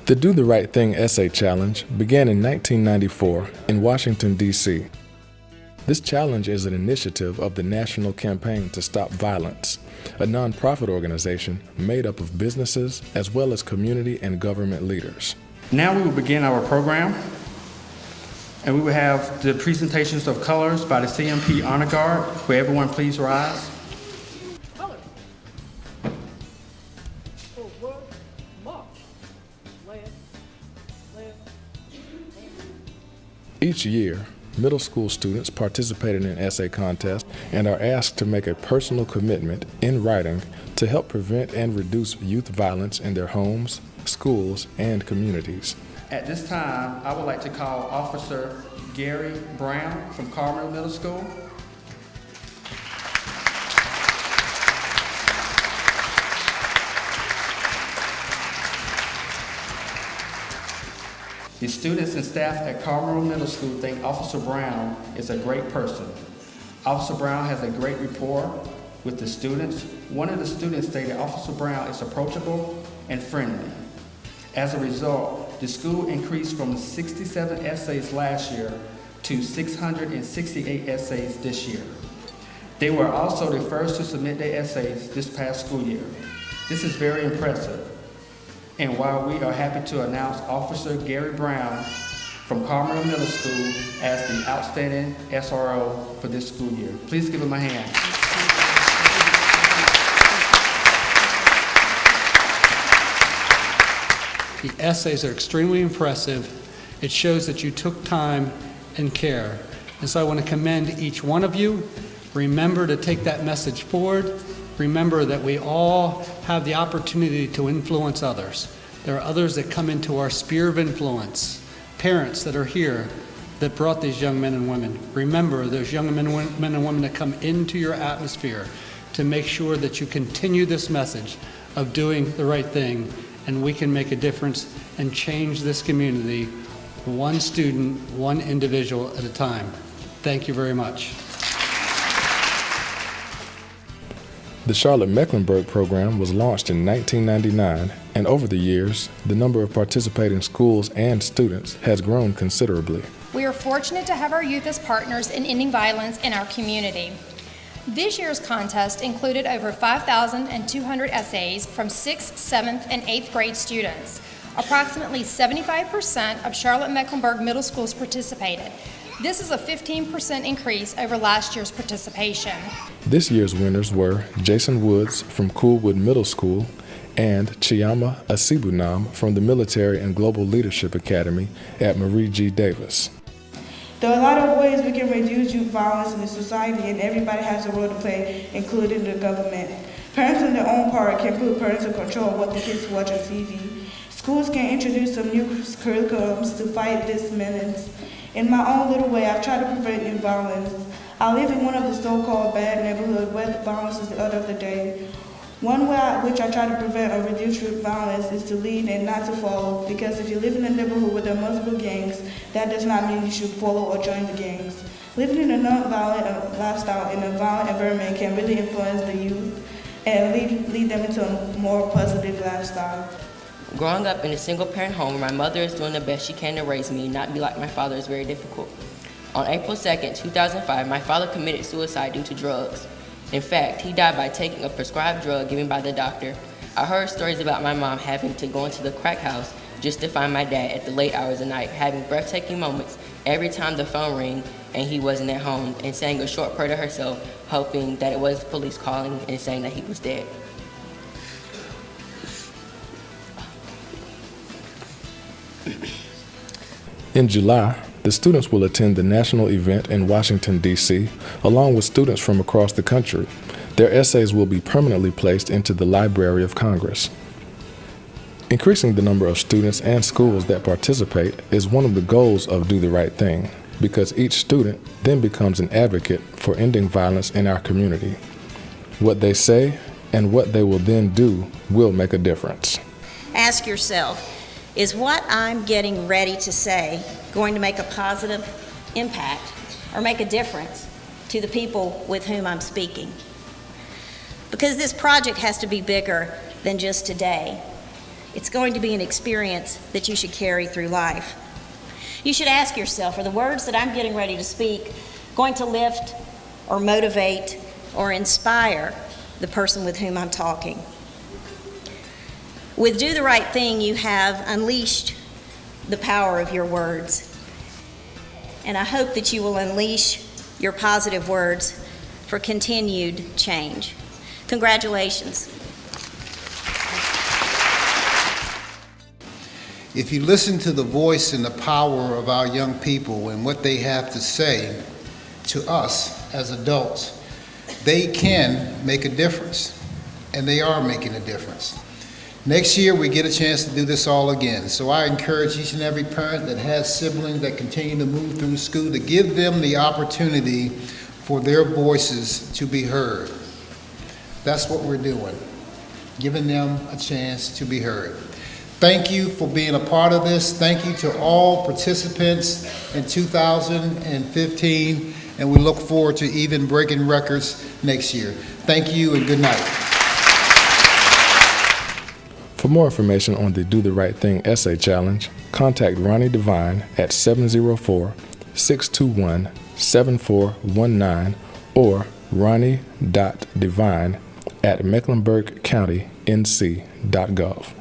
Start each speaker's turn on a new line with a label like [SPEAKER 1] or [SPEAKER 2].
[SPEAKER 1] The Do the Right Thing Essay Challenge began in 1994 in Washington, D.C. This challenge is an initiative of the National Campaign to Stop Violence, a nonprofit organization made up of businesses as well as community and government leaders.
[SPEAKER 2] Now we will begin our program, and we will have the presentations of colors by the CMP Honor Guard. Will everyone please rise?
[SPEAKER 3] Colors. Forward, march. Left.
[SPEAKER 1] Each year, middle school students participate in an essay contest and are asked to make a personal commitment in writing to help prevent and reduce youth violence in their homes, schools, and communities.
[SPEAKER 2] At this time, I would like to call Officer Gary Brown from Carmel Middle School. The students and staff at Carmel Middle School think Officer Brown is a great person. Officer Brown has a great rapport with the students. One of the students stated Officer Brown is approachable and friendly. As a result, the school increased from 67 essays last year to 668 essays this year. They were also the first to submit their essays this past school year. This is very impressive. And while we are happy to announce Officer Gary Brown from Carmel Middle School as the outstanding SRO for this school year. Please give him a hand.
[SPEAKER 4] The essays are extremely impressive. It shows that you took time and care. And so I want to commend each one of you. Remember to take that message forward. Remember that we all have the opportunity to influence others. There are others that come into our sphere of influence, parents that are here that brought these young men and women. Remember, there's young men and women that come into your atmosphere to make sure that you continue this message of doing the right thing, and we can make a difference and change this community one student, one individual at a time. Thank you very much.
[SPEAKER 1] The Charlotte-Mecklenburg program was launched in 1999, and over the years, the number of participating schools and students has grown considerably.
[SPEAKER 5] We are fortunate to have our youth as partners in ending violence in our community. This year's contest included over 5,200 essays from 6th, 7th, and 8th grade students. Approximately 75% of Charlotte-Mecklenburg middle schools participated. This is a 15% increase over last year's participation.
[SPEAKER 1] This year's winners were Jason Woods from Coolwood Middle School and Chiama Asibunam from the Military and Global Leadership Academy at Marie G. Davis.
[SPEAKER 6] There are a lot of ways we can reduce youth violence in the society, and everybody has a role to play, including the government. Parents on their own part can put parental control of what the kids watch on TV. Schools can introduce some new curriculums to fight this menace. In my own little way, I've tried to prevent youth violence. I live in one of the so-called bad neighborhoods where the violence is the order of the day. One way which I try to prevent or reduce youth violence is to lead and not to follow, because if you live in a neighborhood where there are multiple gangs, that does not mean you should follow or join the gangs. Living in a non-violent lifestyle in a violent environment can really influence the youth and lead them into a more positive lifestyle.
[SPEAKER 7] Growing up in a single-parent home where my mother is doing the best she can to raise me and not be like my father is very difficult. On April 2nd, 2005, my father committed suicide due to drugs. In fact, he died by taking a prescribed drug given by the doctor. I heard stories about my mom having to go into the crack house just to find my dad at the late hours of night, having breathtaking moments every time the phone rang and he wasn't at home, and saying a short prayer to herself, hoping that it was the police calling and saying that he was dead.
[SPEAKER 1] In July, the students will attend the national event in Washington, D.C., along with students from across the country. Their essays will be permanently placed into the Library of Congress. Increasing the number of students and schools that participate is one of the goals of Do the Right Thing, because each student then becomes an advocate for ending violence in our community. What they say and what they will then do will make a difference.
[SPEAKER 8] Ask yourself, is what I'm getting ready to say going to make a positive impact or make a difference to the people with whom I'm speaking? Because this project has to be bigger than just today. It's going to be an experience that you should carry through life. You should ask yourself, are the words that I'm getting ready to speak going to lift or motivate or inspire the person with whom I'm talking? With Do the Right Thing, you have unleashed the power of your words. And I hope that you will unleash your positive words for continued change. Congratulations.
[SPEAKER 9] If you listen to the voice and the power of our young people and what they have to say to us as adults, they can make a difference, and they are making a difference. Next year, we get a chance to do this all again. So I encourage each and every parent that has siblings that continue to move through school to give them the opportunity for their voices to be heard. That's what we're doing, giving them a chance to be heard. Thank you for being a part of this. Thank you to all participants in 2015, and we look forward to even breaking records next year. Thank you and good night.
[SPEAKER 1] For more information on the Do the Right Thing Essay Challenge, contact Ronnie Devine at 704-621-7419 or ronnie.devine@mecklenburgcountync.gov.